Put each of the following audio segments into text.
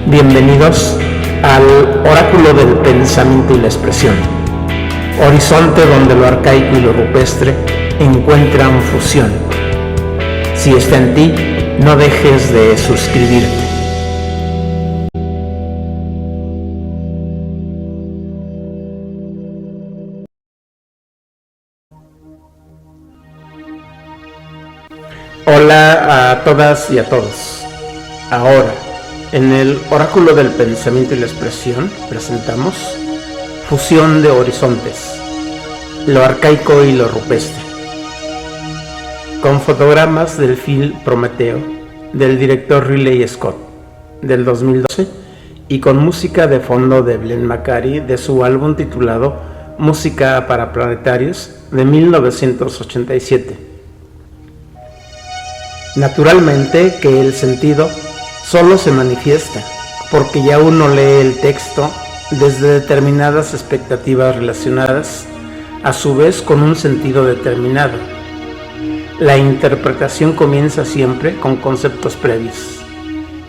Bienvenidos al Oráculo del Pensamiento y la Expresión, horizonte donde lo arcaico y lo rupestre encuentran fusión. Si está en ti, no dejes de suscribirte. Hola a todas y a todos. Ahora, en el Oráculo del Pensamiento y la Expresión presentamos Fusión de Horizontes, lo arcaico y lo rupestre, con fotogramas del film Prometeo del director Ridley Scott del 2012 y con música de fondo de Glenn McCarthy de su álbum titulado Música para Planetarios de 1987. Naturalmente que el sentido solo se manifiesta porque ya uno lee el texto desde determinadas expectativas relacionadas, a su vez con un sentido determinado. La interpretación comienza siempre con conceptos previos,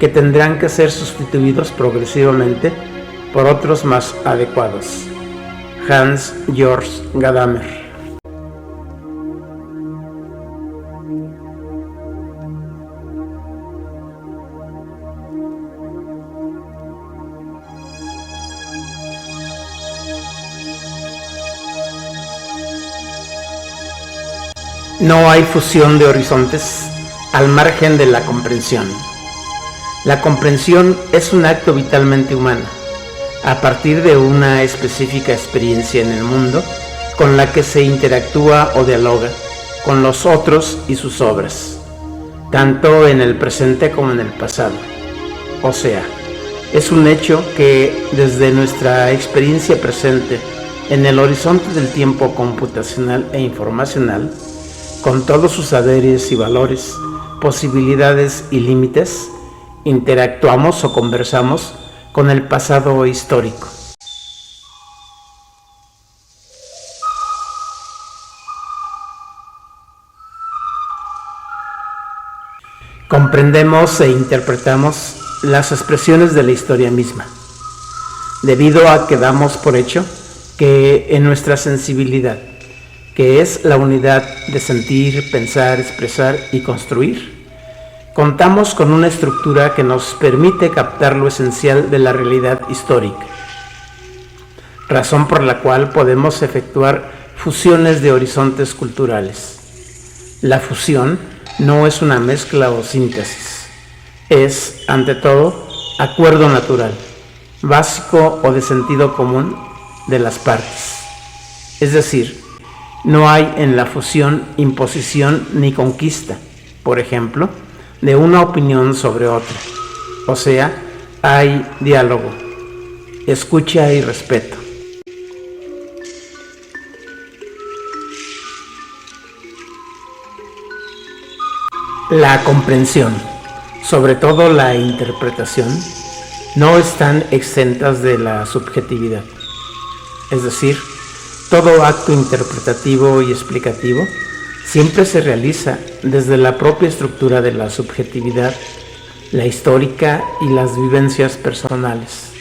que tendrán que ser sustituidos progresivamente por otros más adecuados. Hans Georg Gadamer. No hay fusión de horizontes al margen de la comprensión. La comprensión es un acto vitalmente humano, a partir de una específica experiencia en el mundo con la que se interactúa o dialoga con los otros y sus obras, tanto en el presente como en el pasado. O sea, es un hecho que desde nuestra experiencia presente en el horizonte del tiempo computacional e informacional, con todos sus saberes y valores, posibilidades y límites, interactuamos o conversamos con el pasado histórico. Comprendemos e interpretamos las expresiones de la historia misma, debido a que damos por hecho que en nuestra sensibilidad, que es la unidad de sentir, pensar, expresar y construir, contamos con una estructura que nos permite captar lo esencial de la realidad histórica, razón por la cual podemos efectuar fusiones de horizontes culturales. La fusión no es una mezcla o síntesis, es, ante todo, acuerdo natural, básico o de sentido común de las partes. Es decir, no hay en la fusión imposición ni conquista, por ejemplo, de una opinión sobre otra. O sea, hay diálogo, escucha y respeto. La comprensión, sobre todo la interpretación, no están exentas de la subjetividad. Es decir, todo acto interpretativo y explicativo siempre se realiza desde la propia estructura de la subjetividad, la histórica y las vivencias personales.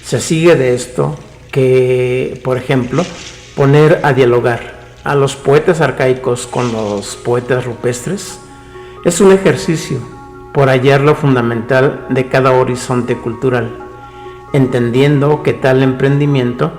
Se sigue de esto que, por ejemplo, poner a dialogar a los poetas arcaicos con los poetas rupestres es un ejercicio por hallar lo fundamental de cada horizonte cultural, entendiendo que tal emprendimiento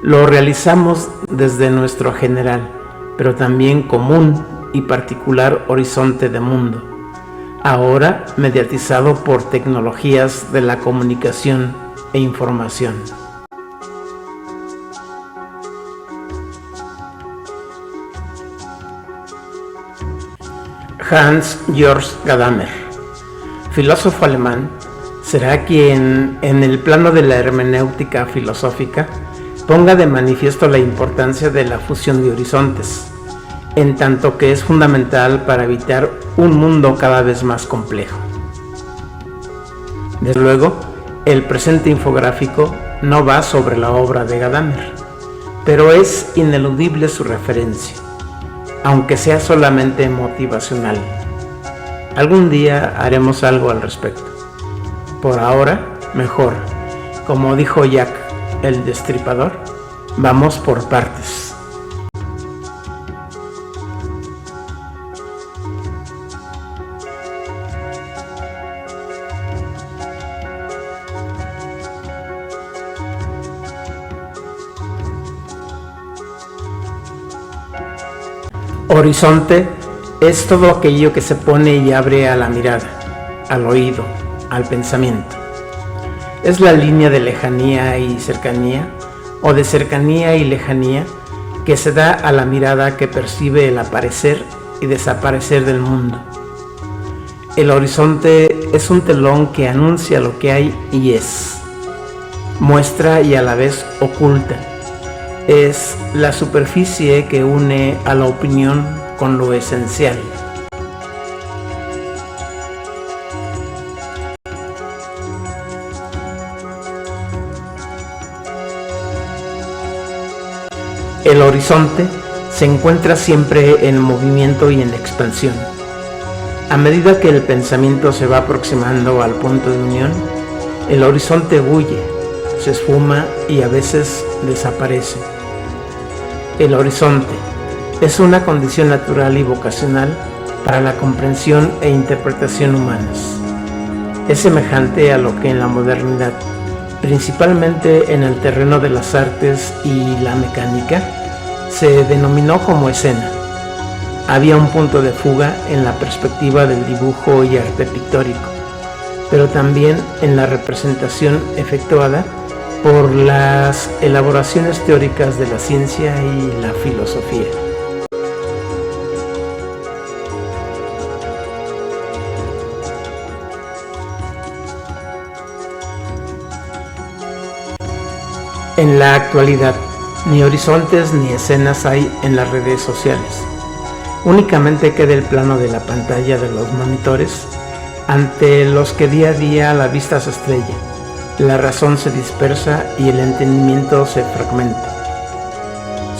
lo realizamos desde nuestro general, pero también común y particular horizonte de mundo, ahora mediatizado por tecnologías de la comunicación e información. Hans Georg Gadamer, filósofo alemán, será quien, en el plano de la hermenéutica filosófica, ponga de manifiesto la importancia de la fusión de horizontes, en tanto que es fundamental para evitar un mundo cada vez más complejo. Desde luego, el presente infográfico no va sobre la obra de Gadamer, pero es ineludible su referencia, aunque sea solamente motivacional. Algún día haremos algo al respecto. Por ahora, mejor. Como dijo Jack el Destripador, vamos por partes. Horizonte es todo aquello que se pone y abre a la mirada, al oído, al pensamiento. Es la línea de lejanía y cercanía, o de cercanía y lejanía, que se da a la mirada que percibe el aparecer y desaparecer del mundo. El horizonte es un telón que anuncia lo que hay y es, muestra y a la vez oculta. Es la superficie que une a la opinión con lo esencial. El horizonte se encuentra siempre en movimiento y en expansión. A medida que el pensamiento se va aproximando al punto de unión, el horizonte huye, se esfuma y a veces desaparece. El horizonte es una condición natural y vocacional para la comprensión e interpretación humanas. Es semejante a lo que en la modernidad, principalmente en el terreno de las artes y la mecánica, se denominó como escena. Había un punto de fuga en la perspectiva del dibujo y arte pictórico, pero también en la representación efectuada por las elaboraciones teóricas de la ciencia y la filosofía. En la actualidad, ni horizontes ni escenas hay en las redes sociales. Únicamente queda el plano de la pantalla de los monitores, ante los que día a día la vista se estrella, la razón se dispersa y el entendimiento se fragmenta.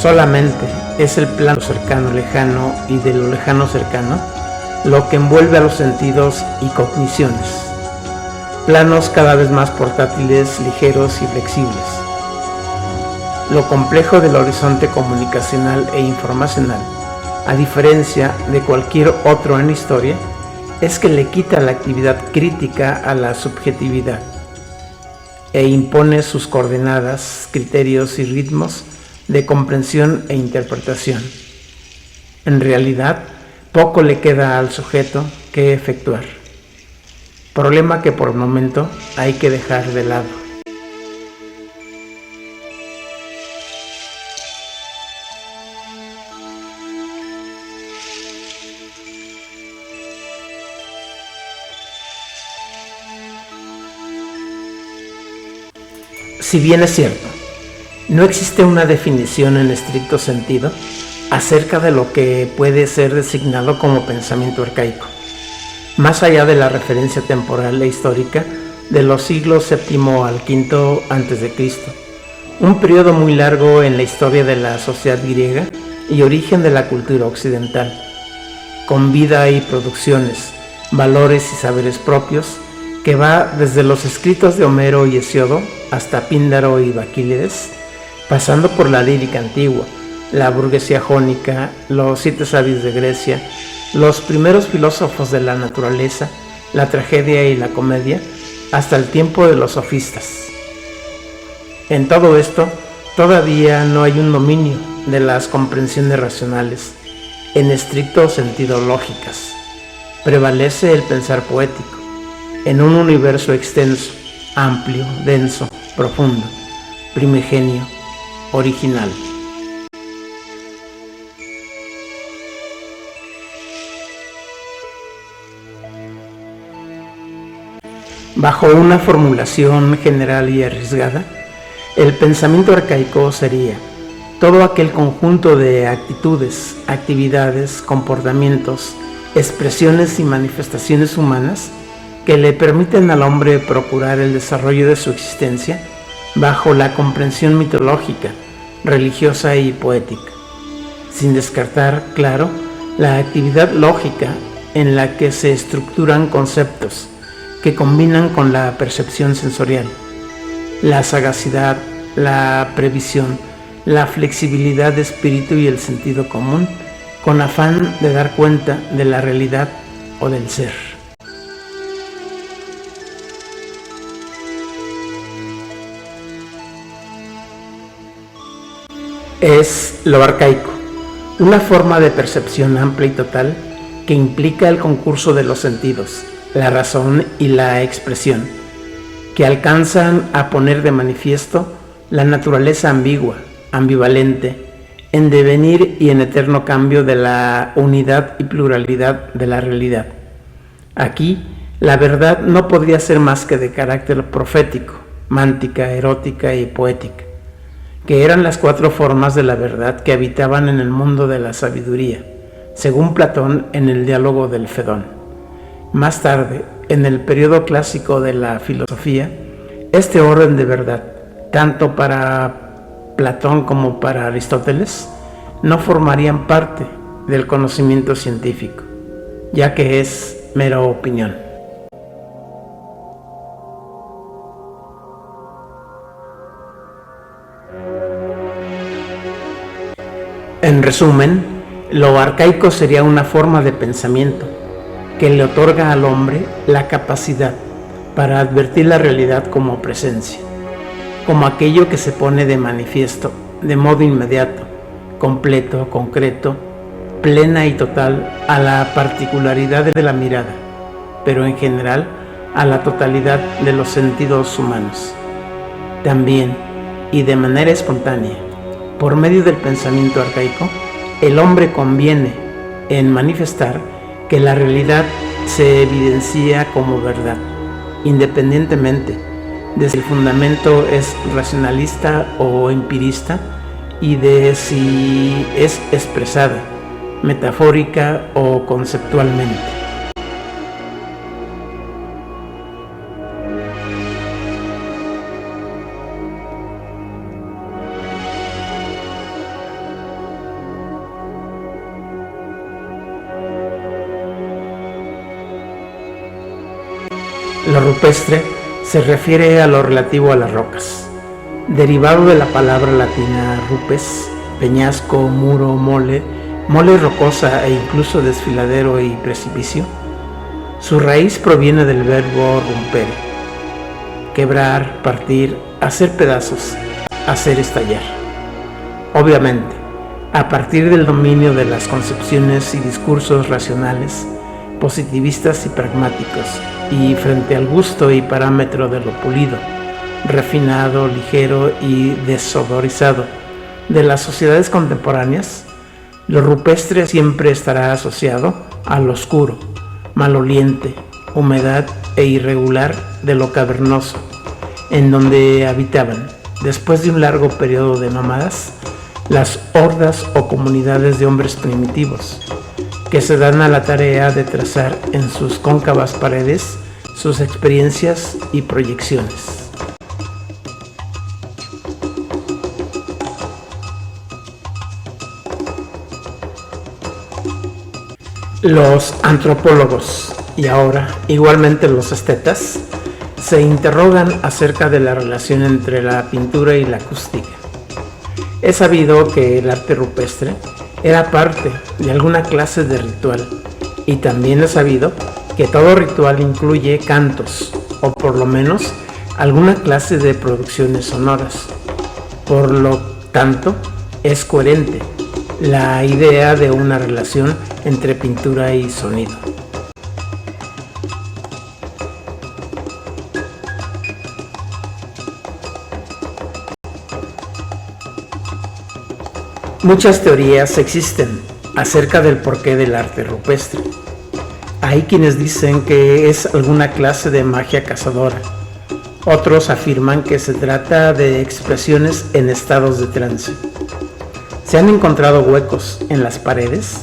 Solamente es el plano cercano lejano y de lo lejano cercano lo que envuelve a los sentidos y cogniciones. Planos cada vez más portátiles, ligeros y flexibles. Lo complejo del horizonte comunicacional e informacional, a diferencia de cualquier otro en la historia, es que le quita la actividad crítica a la subjetividad e impone sus coordenadas, criterios y ritmos de comprensión e interpretación. En realidad, poco le queda al sujeto que efectuar, problema que por el momento hay que dejar de lado. Si bien es cierto, no existe una definición en estricto sentido acerca de lo que puede ser designado como pensamiento arcaico, más allá de la referencia temporal e histórica de los siglos VII al V a.C., un periodo muy largo en la historia de la sociedad griega y origen de la cultura occidental, con vida y producciones, valores y saberes propios, que va desde los escritos de Homero y Hesiodo hasta Píndaro y Baquílides, pasando por la lírica antigua, la burguesía jónica, los 7 sabios de Grecia, los primeros filósofos de la naturaleza, la tragedia y la comedia, hasta el tiempo de los sofistas. En todo esto, todavía no hay un dominio de las comprensiones racionales, en estricto sentido lógicas. Prevalece el pensar poético, en un universo extenso, amplio, denso, profundo, primigenio, original. Bajo una formulación general y arriesgada, el pensamiento arcaico sería todo aquel conjunto de actitudes, actividades, comportamientos, expresiones y manifestaciones humanas que le permiten al hombre procurar el desarrollo de su existencia bajo la comprensión mitológica, religiosa y poética, sin descartar, claro, la actividad lógica en la que se estructuran conceptos que combinan con la percepción sensorial, la sagacidad, la previsión, la flexibilidad de espíritu y el sentido común, con afán de dar cuenta de la realidad o del ser. Es lo arcaico, una forma de percepción amplia y total que implica el concurso de los sentidos, la razón y la expresión, que alcanzan a poner de manifiesto la naturaleza ambigua, ambivalente, en devenir y en eterno cambio de la unidad y pluralidad de la realidad. Aquí, la verdad no podría ser más que de carácter profético, mántica, erótica y poética, que eran las cuatro formas de la verdad que habitaban en el mundo de la sabiduría, según Platón en el diálogo del Fedón. Más tarde, en el periodo clásico de la filosofía, este orden de verdad, tanto para Platón como para Aristóteles, no formarían parte del conocimiento científico, ya que es mera opinión. En resumen, lo arcaico sería una forma de pensamiento que le otorga al hombre la capacidad para advertir la realidad como presencia, como aquello que se pone de manifiesto de modo inmediato, completo, concreto, plena y total a la particularidad de la mirada, pero en general a la totalidad de los sentidos humanos. También, y de manera espontánea, por medio del pensamiento arcaico, el hombre conviene en manifestar que la realidad se evidencia como verdad, independientemente de si el fundamento es racionalista o empirista y de si es expresada, metafórica o conceptualmente. Lo rupestre se refiere a lo relativo a las rocas, derivado de la palabra latina rupes, peñasco, muro, mole rocosa e incluso desfiladero y precipicio. Su raíz proviene del verbo rumpere, quebrar, partir, hacer pedazos, hacer estallar. Obviamente, a partir del dominio de las concepciones y discursos racionales, positivistas y pragmáticos, y frente al gusto y parámetro de lo pulido, refinado, ligero y desodorizado de las sociedades contemporáneas, lo rupestre siempre estará asociado al oscuro, maloliente, humedad e irregular de lo cavernoso, en donde habitaban, después de un largo periodo de nómadas, las hordas o comunidades de hombres primitivos, que se dan a la tarea de trazar en sus cóncavas paredes sus experiencias y proyecciones. Los antropólogos, y ahora igualmente los estetas, se interrogan acerca de la relación entre la pintura y la acústica. Es sabido que el arte rupestre era parte de alguna clase de ritual, y también es sabido que todo ritual incluye cantos, o por lo menos alguna clase de producciones sonoras. Por lo tanto, es coherente la idea de una relación entre pintura y sonido. Muchas teorías existen acerca del porqué del arte rupestre. Hay quienes dicen que es alguna clase de magia cazadora. Otros afirman que se trata de expresiones en estados de trance. Se han encontrado huecos en las paredes,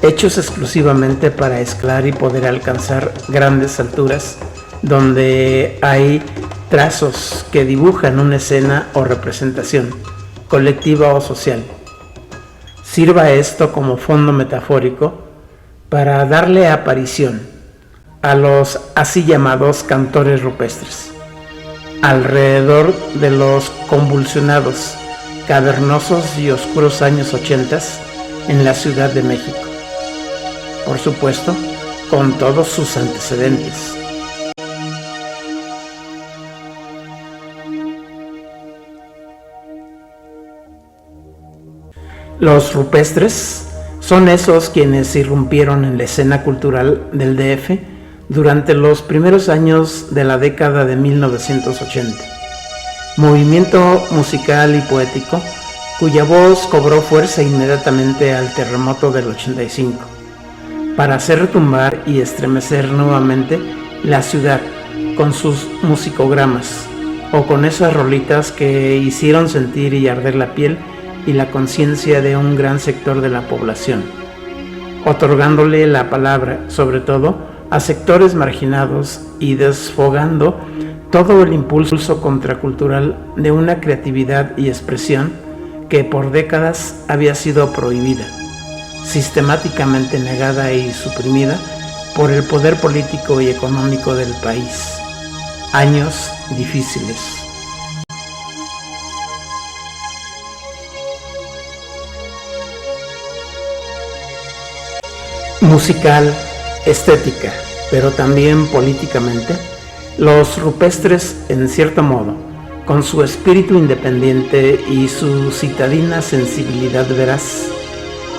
hechos exclusivamente para escalar y poder alcanzar grandes alturas, donde hay trazos que dibujan una escena o representación, colectiva o social. Sirva esto como fondo metafórico para darle aparición a los así llamados cantores rupestres, alrededor de los convulsionados, cavernosos y oscuros años 80 en la Ciudad de México. Por supuesto, con todos sus antecedentes. Los rupestres son esos quienes irrumpieron en la escena cultural del DF durante los primeros años de la década de 1980. Movimiento musical y poético cuya voz cobró fuerza inmediatamente al terremoto del 85, para hacer retumbar y estremecer nuevamente la ciudad con sus musicogramas o con esas rolitas que hicieron sentir y arder la piel y la conciencia de un gran sector de la población, otorgándole la palabra, sobre todo, a sectores marginados y desfogando todo el impulso contracultural de una creatividad y expresión que por décadas había sido prohibida, sistemáticamente negada y suprimida por el poder político y económico del país. Años difíciles. Musical, estética, pero también políticamente, los rupestres, en cierto modo, con su espíritu independiente y su citadina sensibilidad veraz,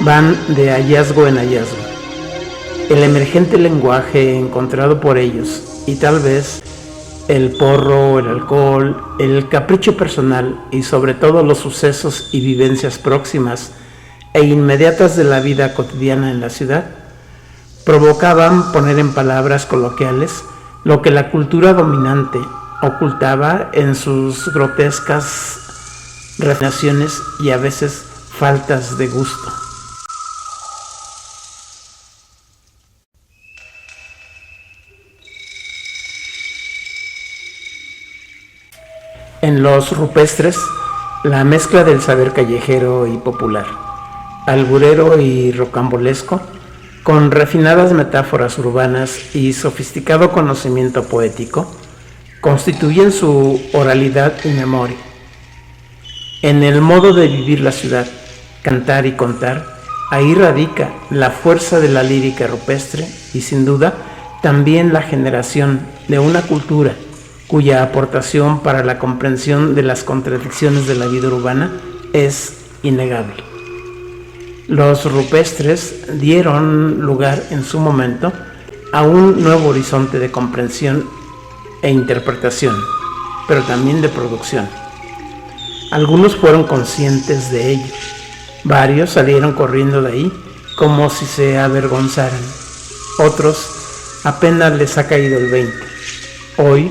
van de hallazgo en hallazgo. El emergente lenguaje encontrado por ellos, y tal vez el porro, el alcohol, el capricho personal y sobre todo los sucesos y vivencias próximas e inmediatas de la vida cotidiana en la ciudad, provocaban poner en palabras coloquiales lo que la cultura dominante ocultaba en sus grotescas refinaciones y a veces faltas de gusto. En los rupestres, la mezcla del saber callejero y popular, alburero y rocambolesco, con refinadas metáforas urbanas y sofisticado conocimiento poético, constituyen su oralidad y memoria. En el modo de vivir la ciudad, cantar y contar, ahí radica la fuerza de la lírica rupestre y sin duda también la generación de una cultura cuya aportación para la comprensión de las contradicciones de la vida urbana es innegable. Los rupestres dieron lugar en su momento a un nuevo horizonte de comprensión e interpretación, pero también de producción. Algunos fueron conscientes de ello, varios salieron corriendo de ahí como si se avergonzaran, otros apenas les ha caído el 20. Hoy,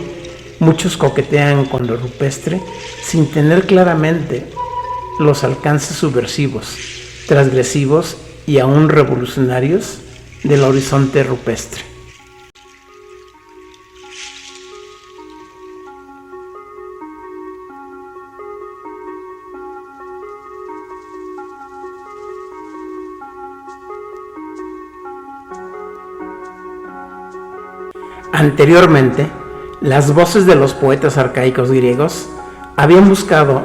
muchos coquetean con lo rupestre sin tener claramente los alcances subversivos, transgresivos y aún revolucionarios del horizonte rupestre. Anteriormente, las voces de los poetas arcaicos griegos habían buscado,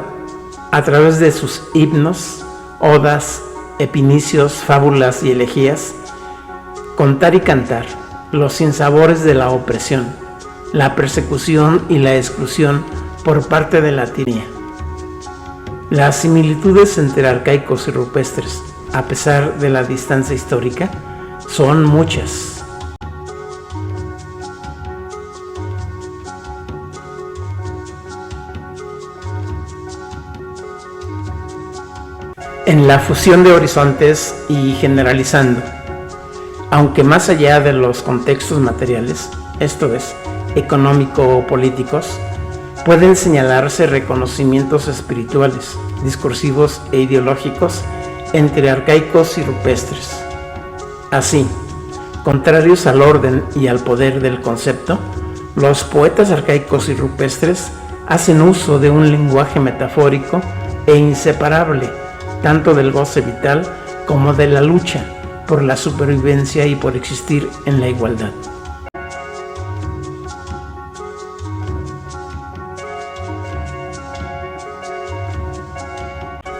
a través de sus himnos, odas, epinicios, fábulas y elegías, contar y cantar los sinsabores de la opresión, la persecución y la exclusión por parte de la tiranía. Las similitudes entre arcaicos y rupestres, a pesar de la distancia histórica, son muchas. En la fusión de horizontes y generalizando, aunque más allá de los contextos materiales, esto es, económico o políticos, pueden señalarse reconocimientos espirituales, discursivos e ideológicos entre arcaicos y rupestres. Así, contrarios al orden y al poder del concepto, los poetas arcaicos y rupestres hacen uso de un lenguaje metafórico e inseparable tanto del goce vital como de la lucha por la supervivencia y por existir en la igualdad.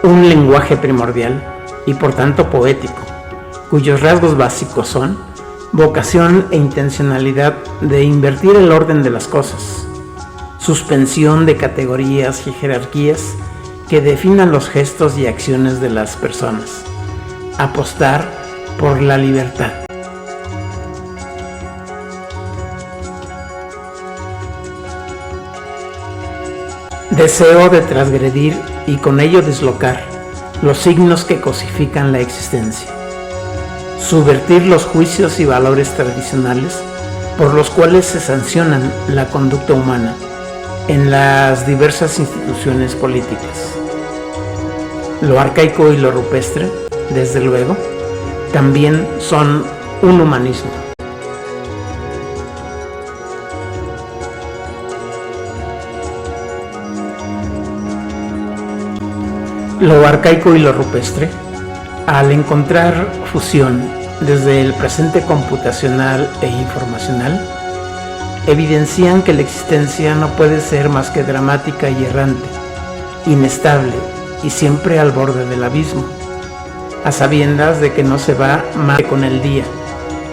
un lenguaje primordial y por tanto poético, cuyos rasgos básicos son vocación e intencionalidad de invertir el orden de las cosas, suspensión de categorías y jerarquías que definan los gestos y acciones de las personas, apostar por la libertad. Deseo de transgredir y con ello deslocar los signos que cosifican la existencia. Subvertir los juicios y valores tradicionales por los cuales se sancionan la conducta humana en las diversas instituciones políticas. Lo arcaico y lo rupestre, desde luego, también son un humanismo. Lo arcaico y lo rupestre, al encontrar fusión desde el presente computacional e informacional, evidencian que la existencia no puede ser más que dramática y errante, inestable y siempre al borde del abismo, a sabiendas de que no se va más que con el día,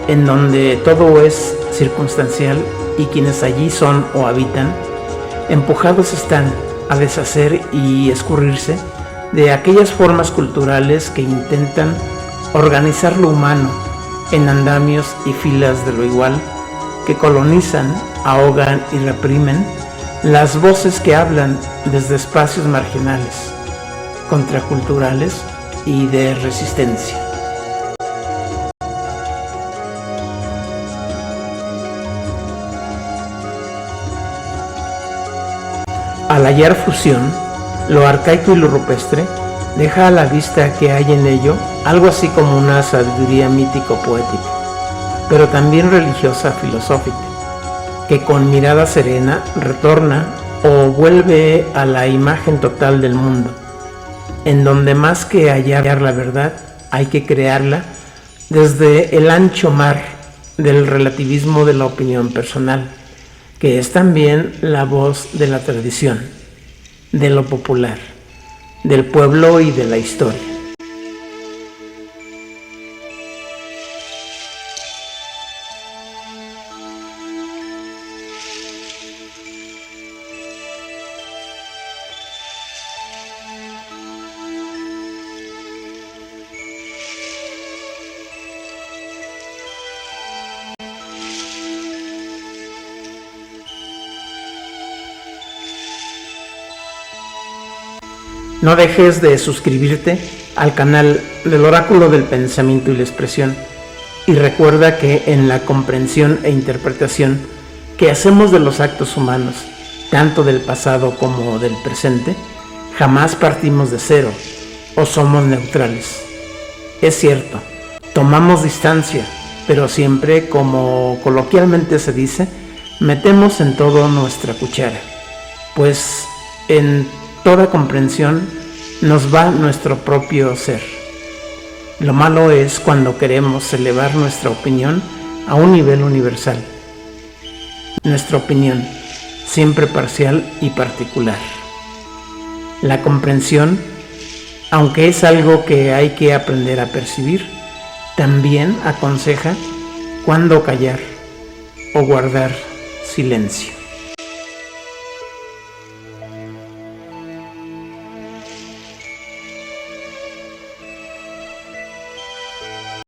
en donde todo es circunstancial y quienes allí son o habitan, empujados están a deshacer y escurrirse de aquellas formas culturales que intentan organizar lo humano en andamios y filas de lo igual, que colonizan, ahogan y reprimen las voces que hablan desde espacios marginales, contraculturales y de resistencia. Al hallar fusión, lo arcaico y lo rupestre deja a la vista que hay en ello algo así como una sabiduría mítico-poética, pero también religiosa filosófica, que con mirada serena retorna o vuelve a la imagen total del mundo, en donde más que hallar la verdad, hay que crearla desde el ancho mar del relativismo de la opinión personal, que es también la voz de la tradición, de lo popular, del pueblo y de la historia. No dejes de suscribirte al canal del Oráculo del Pensamiento y la Expresión, y recuerda que en la comprensión e interpretación que hacemos de los actos humanos, tanto del pasado como del presente, jamás partimos de cero o somos neutrales. Es cierto, tomamos distancia, pero siempre, como coloquialmente se dice, metemos en todo nuestra cuchara, pues en toda comprensión nos va nuestro propio ser. Lo malo es cuando queremos elevar nuestra opinión a un nivel universal. Nuestra opinión, siempre parcial y particular. La comprensión, aunque es algo que hay que aprender a percibir, también aconseja cuándo callar o guardar silencio.